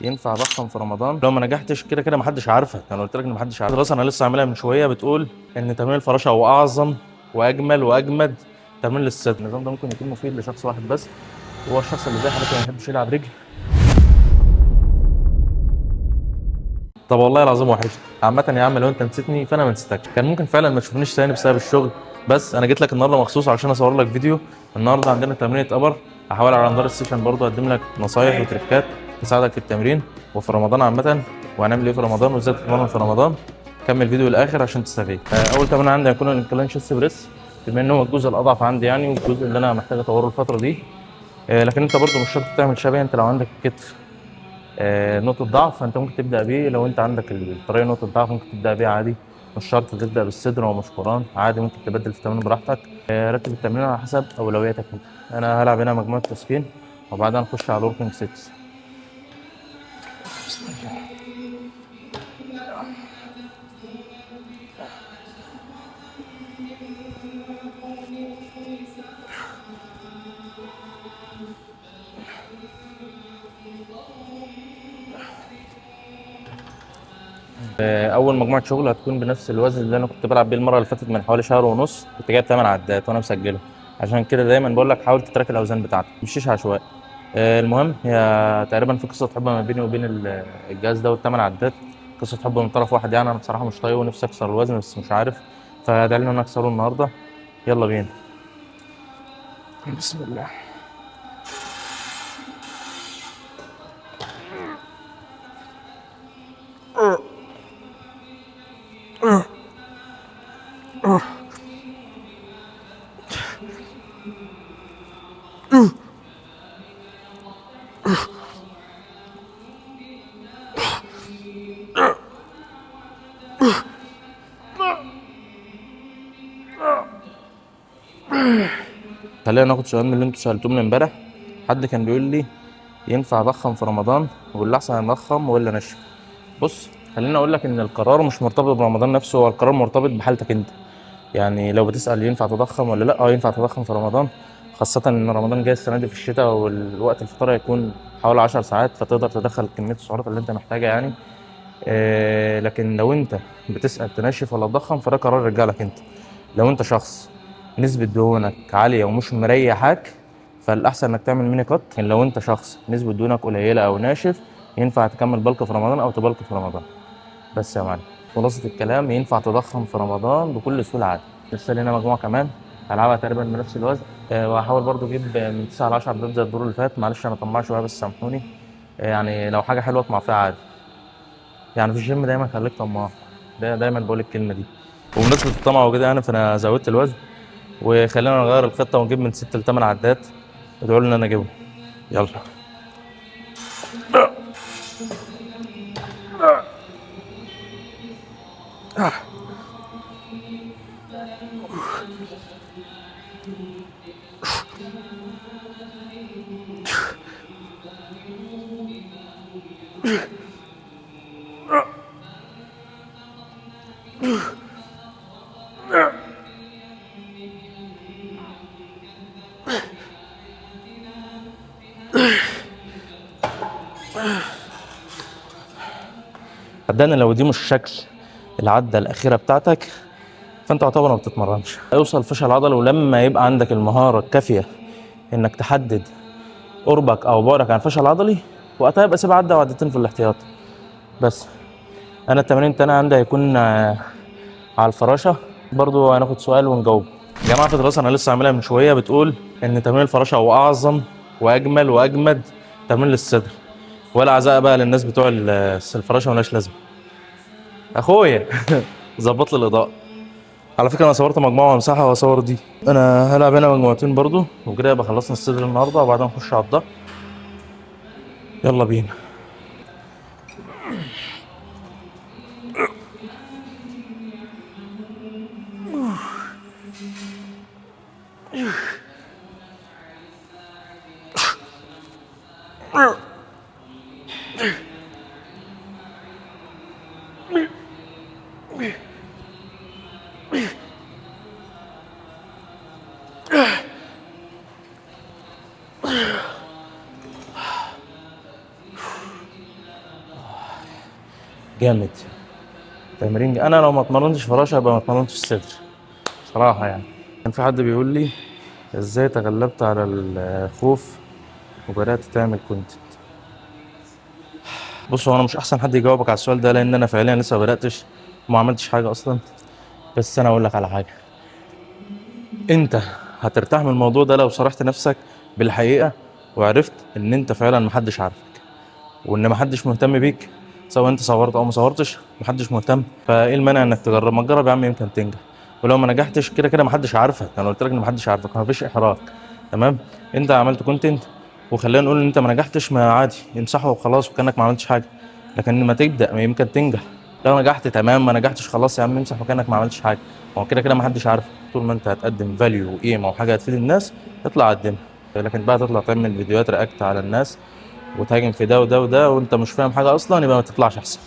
ينفع اضخم في رمضان؟ لو ما نجحتش كده كده محدش عارفك، انا قلت لك ان محدش عارف. دراسه انا لسه عاملها من شويه بتقول ان تمرين الفراشه هو اعظم واجمل واجمد تمرين للصدر. النظام ده ممكن يكون مفيد لشخص واحد بس، هو الشخص اللي زي حضرتك ما يحبش يلعب رجل. طب والله العظيم وحش. عامة يا عم لو انت نسيتني فانا ما نسيتكش، كان ممكن فعلا ما تشوفنيش تاني بسبب الشغل، بس انا جيت لك النهارده مخصوص عشان اصور لك فيديو. النهارده عندنا تمرينة ابر، هحاول على مدار السيشن برضه اقدم لك نصايح وتريكات تساعدك في التمرين وفي رمضان عامة، وهنعمل ايه في رمضان وازاي تتمرن في رمضان. كمل الفيديو للاخر عشان تستفيد. اول تمرين عندي هيكون الانكلاين شيست بريس، بما ان هو الجزء الاضعف عندي يعني، والجزء اللي انا محتاج اطوره الفترة دي. لكن انت برضه مش شرط تعمل شبه. انت لو عندك كتف نقطة ضعف فأنت ممكن تبدأ بيه. لو أنت عندك الطريقة نقطة ضعف ممكن تبدأ بيه عادي، مش شرط تبدأ بالصدر أو مشكوران، عادي ممكن تبدل في التمرين براحتك. رتب التمرين على حسب أولوياتك أنت. أنا هلعب هنا مجموعة تسخين وبعدها نخش على الوركينج سيتس. أول مجموعة شغل هتكون بنفس الوزن اللي أنا كنت بلعب بيه المرة اللي فاتت من حوالي شهر ونص، كنت جايب 8 عدات وأنا مسجله. عشان كده دايما بقول لك حاول تتراك الأوزان بتاعتك، مشيش عشوائي. المهم هي تقريبا في قصه حب ما بيني وبين الجهاز ده والثمان عدات. قصه حب من طرف واحد يعني، انا بصراحه مش طايقه ونفسي اكسر الوزن بس مش عارف، فده اللي انا اكسره النهارده. يلا بينا. بسم الله. خلينا ناخد سؤال من اللي انتوا سالتوه امبارح. حد كان بيقول لي ينفع اضخم في رمضان واللي احسن اضخم ولا نشف؟ بص، خليني اقول لك ان القرار مش مرتبط برمضان نفسه، هو القرار مرتبط بحالتك انت. يعني لو بتسال ينفع تضخم ولا لا، ينفع تضخم في رمضان، خاصة إن رمضان جاي السنة دي في الشتاء والوقت الفطار هيكون حوالي 10 ساعات، فتقدر تدخل كمية السعرات اللي أنت محتاجها يعني. لكن لو أنت بتسأل تنشف ولا تضخم فده قرار يرجع لك أنت. لو أنت شخص نسبة دهونك عالية ومش مريحك فالأحسن إنك تعمل ميني كات. لكن لو أنت شخص نسبة دهونك قليلة أو ناشف ينفع تكمل بلك في رمضان أو تبلك في رمضان. بس يا معلم، خلاصة الكلام ينفع تضخم في رمضان بكل سهولة عادي. لسه لنا مجموعة كمان هلعبها تقريبا بنفس الوزن. وهحاول برضو اجيب من 9 ل 10 عدات زي الدور اللي فات. معلش انا طماع شويه بس سامحوني. يعني لو حاجه حلوه اطمع فيها عادي. يعني في الجيم دايما خليك طماع، ده دايما بقول الكلمه دي. وبمناسبه الطمع وكده يعني فانا زودت الوزن، وخلينا نغير الخطه ونجيب من 6 ل 8 عدات. ادعوا لي ان انا اجيبهم. يلا. صدقني لو دي مش شكل العده الاخيره بتاعتك فانت تعتبر ما بتتمرنش. هيوصل فشل عضلي، ولما يبقى عندك المهاره الكافيه انك تحدد قربك او بعدك عن فشل عضلي وقتها يبقى سيب عده وعدتين في الاحتياط. بس انا التمرين التاني عندي هيكون على الفراشه. برضو هناخد سؤال ونجاوب. يا جماعه في دراسه انا لسه عاملها من شويه بتقول ان تمرين الفراشه هو اعظم واجمل واجمد تمرين للصدر. ولا عزاء بقى للناس بتوع الفراشه ملهاش لازمه. اخويا ظبط لي الاضاءه. على فكره انا صورت مجموعه ومساحه واصور دي. انا هلعب هنا مجموعتين برضو وكده يبقى خلصنا الصدر النهارده وبعدين نخش على الضغط. يلا بينا. جامد. تمرين انا لو ما اتمرنتش فراشه يبقى ما اتمرنتش صدر صراحه يعني. كان في حد بيقول لي ازاي تغلبت على الخوف وبدات تعمل كونتنت. بص هو انا مش احسن حد يجاوبك على السؤال ده لان انا فعليا لسه ما بداتش وما عملتش حاجه اصلا. بس انا اقول لك على حاجه، انت هترتاح من الموضوع ده لو صرحت نفسك بالحقيقه وعرفت ان انت فعلا محدش عارفك وان محدش مهتم بيك، سواء انت صورت او ما صورتش محدش مهتم. فايه المانع انك تجرب؟ ما تجرب يا عم يمكن تنجح. ولو ما نجحتش كده كده محدش عارفك، انا قلت لك ان محدش عارفك مفيش احراج. تمام. انت عملت كونتنت وخلينا نقول ان انت ما نجحتش، ما عادي امسحه وخلاص وكانك ما عملتش حاجه. لكن ما تبدا ما يمكن تنجح. لو نجحت تمام، ما نجحتش خلاص يا عم امسح وكانك ما عملتش حاجه. هو كده كده محدش عارفك. طول ما انت هتقدم فاليو وقيمه وحاجه هتفيد الناس اطلع قدمها. لكن بقى تطلع تعمل فيديوهات رياكت على الناس وتهاجم في ده وده وده وانت مش فاهم حاجه اصلا يبقى ما تطلعش احسن.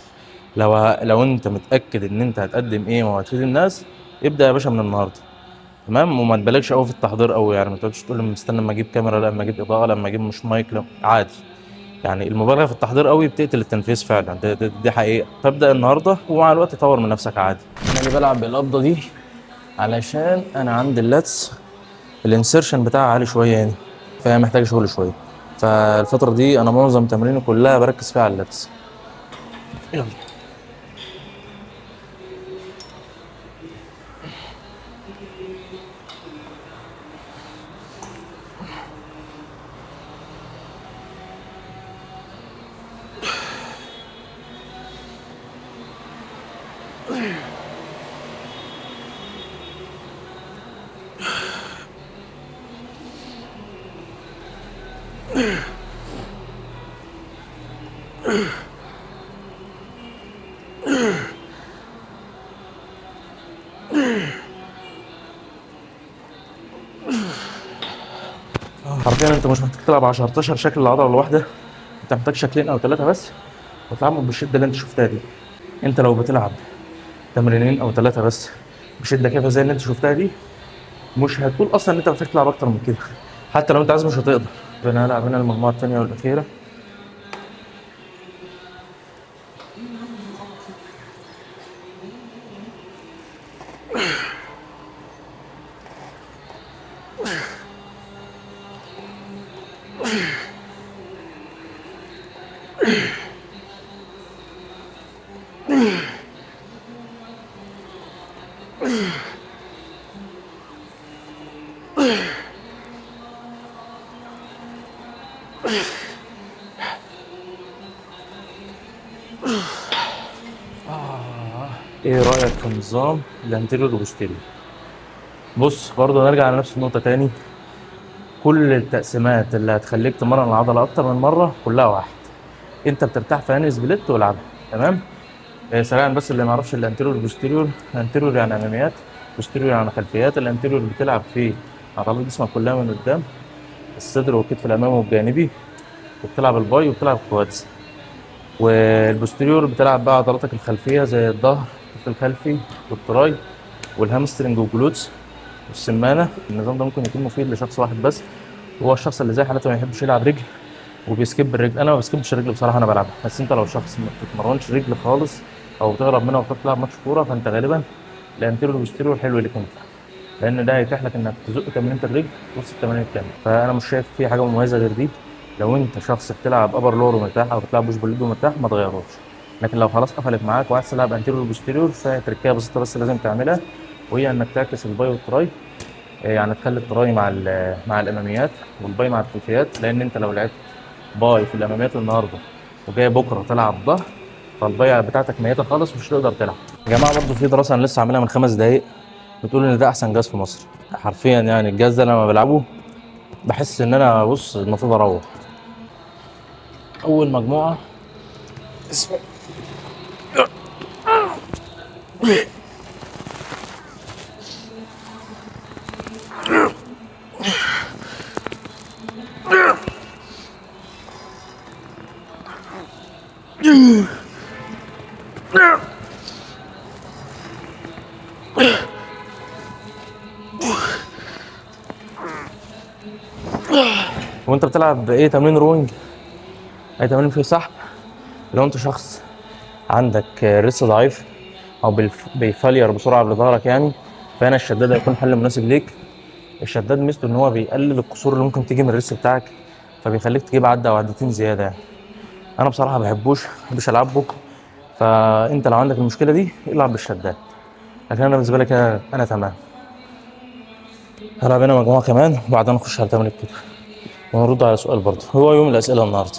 لو انت متاكد ان انت هتقدم ايه وهتفيد الناس ابدا يا باشا من النهارده. تمام. وما تبالغش قوي في التحضير قوي، يعني ما تقعدش تقول لي مستني اما اجيب كاميرا، لا اما اجيب اضاءه، لما اجيب مش مايك، لا عادي. يعني المبالغه في التحضير قوي بتقتل التنفيذ فعلا، دي حقيقه. فابدا النهارده ومع الوقت طور من نفسك عادي. انا اللي بلعب بالقبضه دي علشان انا عندي اللاتس الانسرشن بتاعها عالي شويه يعني، فهي محتاجه شغل شويه. فالفتره دي انا معظم تمريني كلها بركز فيها على اللاتس. يلا. حرفيا انت مش محتاج تلعب 10 11 شكل العضله الواحده، انت محتاج شكلين او ثلاثه بس وتلعبهم بالشده اللي انت شفتها دي. انت لو بتلعب تمرينين او ثلاثه بس بشده كده زي اللي انت شفتها دي مش هتقول اصلا ان انت محتاج تلعب اكتر من كده. حتى لو انت عايز مش هتقدر. انا هلعب هنا المجموعه الثانيه والاخيره. ايه رايك في نظام الانتيريور والبوستيريور؟ بص برضه نرجع لنفس النقطه تاني. كل التقسيمات اللي هتخليك تمرن العضله اكتر من مره كلها واحد. انت بترتاح في انهي سبليت والعبها. تمام. سريعا بس اللي ما يعرفش الانتيريور والبوستيريور، الانتيريور يعني اماميات، بوستيريور يعني خلفيات. الانتيريور بتلعب فيه عضلات جسمك كلها من قدام، الصدر والكتف الامامي والجانبي، وبتلعب الباي وبتلعب الكوادز. والبوستيريور بتلعب بقى عضلاتك الخلفيه زي الظهر، الكتف الخلفي والتراي والهامسترنج والجلوتس والسمانه. النظام ده ممكن يكون مفيد لشخص واحد بس، هو الشخص اللي زي حالته ما يحبش يلعب رجل وبيسكيب الرجل. انا ما بسكبش الرجل بصراحه، انا بلعبها. بس انت لو شخص ما بتتمرنش رجل خالص او بتهرب منها وبتروح تلعب ماتش كوره فانت غالبا الانتيريور والبوستيريور حلو ليك انت، لان ده هيتيح لك انك تزق تمرينه الرجل في وسط التمارين التانيه. فانا مش شايف في حاجه مميزه غير دي. لو انت شخص بتلعب ابر لور ومرتاح او بتلعب بوش بالليج ومرتاح ما تغيروش. لكن لو خلاص قفلت معاك وعايز تلعب انتيريور وبوستيريور فتركيه بسيطه بس لازم تعملها، وهي انك تعكس الباي والتراي. يعني تخلي التراي مع الاماميات والباي مع الخلفيات، لان انت لو لعبت باي في الاماميات النهارده وجاي بكره تلعب ظهر فالباي بتاعتك ميته خالص مش هتقدر تلعب. يا جماعه برضه في دراسه انا لسه عاملها من 5 دقايق بتقول ان ده احسن جهاز في مصر. حرفيا يعني الجهاز ده لما بلعبه بحس ان انا بص المفروض اروح. اول مجموعه اسمه وانت بتلعب ايه تمرين روينج، اي تمرين فيه سحب. لو انت شخص عندك الريست ضعيف او بيفلير بسرعه لظهرك يعني، فهنا الشداد هيكون حل مناسب ليك. الشداد ميزته ان هو بيقلل الكسور اللي ممكن تيجي من الريست بتاعك، فبيخليك تجيب عده او عدتين زياده يعني. انا بصراحه ما بحبش العبه، فانت لو عندك المشكله دي العب بالشداد، لكن انا بالنسبه لي كده انا تمام. هلعب هنا مجموعه كمان وبعدين نخش على تمرين الكتف ونرد على سؤال برضه، هو يوم الاسئله النهارده.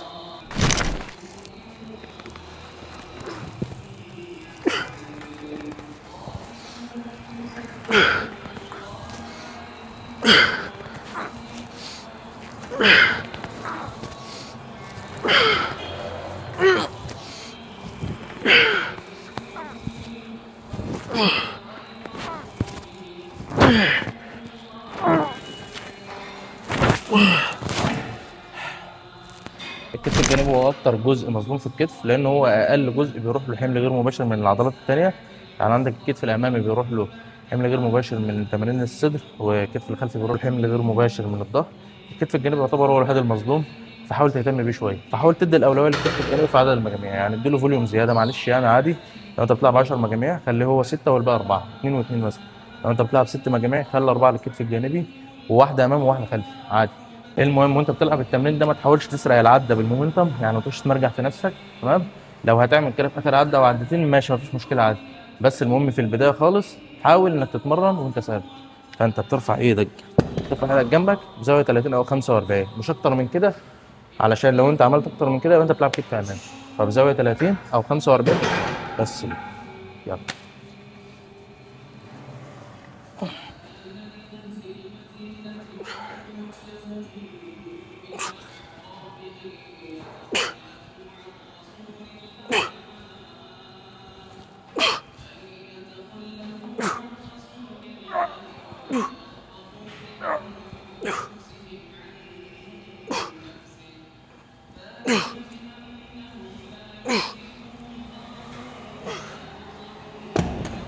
الكتف الجانبي هو اكتر جزء مظلوم في الكتف، لان هو اقل جزء بيروح له حمل غير مباشر من العضلات التانية. يعني عندك الكتف الامامي بيروح له حمل غير مباشر من تمارين الصدر، والكتف الخلفي بيروح له حمل غير مباشر من الظهر. الكتف الجانبي يعتبر هو الوحيد المظلوم، فحاول تهتم بيه شويه، فحاول تدي الاولويه للكتف الجانبي في عدد المجاميع، يعني اديله فوليوم زياده معلش يعني عادي. لو انت بتلعب 10 مجاميع خليه هو 6 والباقي 4، 2 و2 مثلا. لو انت بتلعب 6 مجاميع خلي 4 للكتف الجانبي وواحده امام وواحده خلفي عادي. المهم وانت بتلعب التمرين ده ما تحاولش تسرق العده بالمومنتم، يعني ما تخش تمرجع في نفسك، تمام؟ لو هتعمل كده في اخر عده او عدتين ماشي مفيش مشكله عادي، بس المهم في البدايه خالص حاول انك تتمرن وانت ثابت. فانت بترفع ايدك جنبك بزاويه 30 او 45 مش اكتر من كده، علشان لو انت عملت اكتر من كده يبقى انت بتلعب كتف امامي. فبزاويه 30 او 45 بس كده. يلا.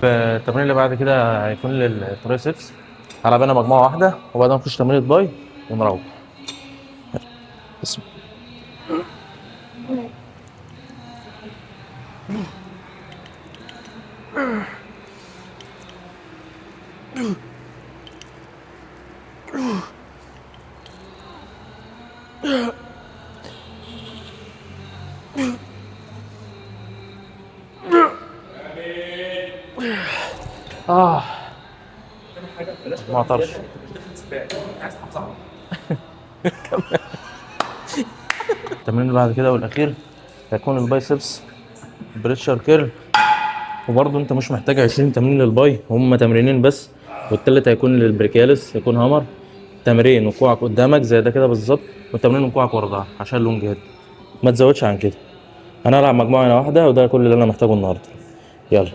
التمرين اللي بعد كده هيكون للترايسبس. هلعب انا مجموعه واحده وبعدين نخش تمرين باي ونروح. بسم اه ما طرش. التمرين اللي بعد كده والاخير هيكون البايسبس بريتشر كيرل، وبرضه انت مش محتاج 20 تمرين للباي، هم تمرينين بس، والتالت هيكون للبريكالس هيكون هامر. تمرين وكوعك قدامك زي ده كده بالظبط، والتمرين وكوعك ورا ظهرك عشان لونج هيد، ما تزودش عن كده. انا هلعب مجموعه هنا واحده وده كل اللي انا محتاجه النهارده. يلا.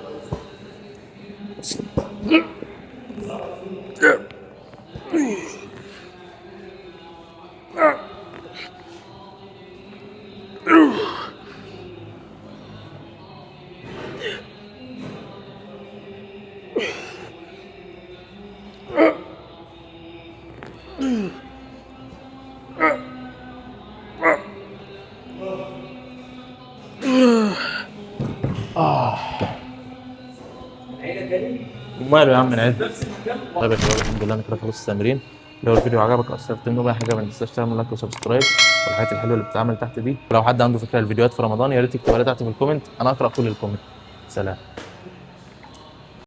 وماله يا عم نعد. طيب يا شباب الحمد لله انا كده خلصت التمرين. لو الفيديو عجبك او استفدت منه باي حاجه ما تنساش تعمل لايك وسبسكرايب، والحاجات الحلوه اللي بتتعمل تحت دي. لو حد عنده فكره الفيديوهات في رمضان يا ريت يكتبها لي تحت في الكومنت، انا اقرا كل الكومنت. سلام.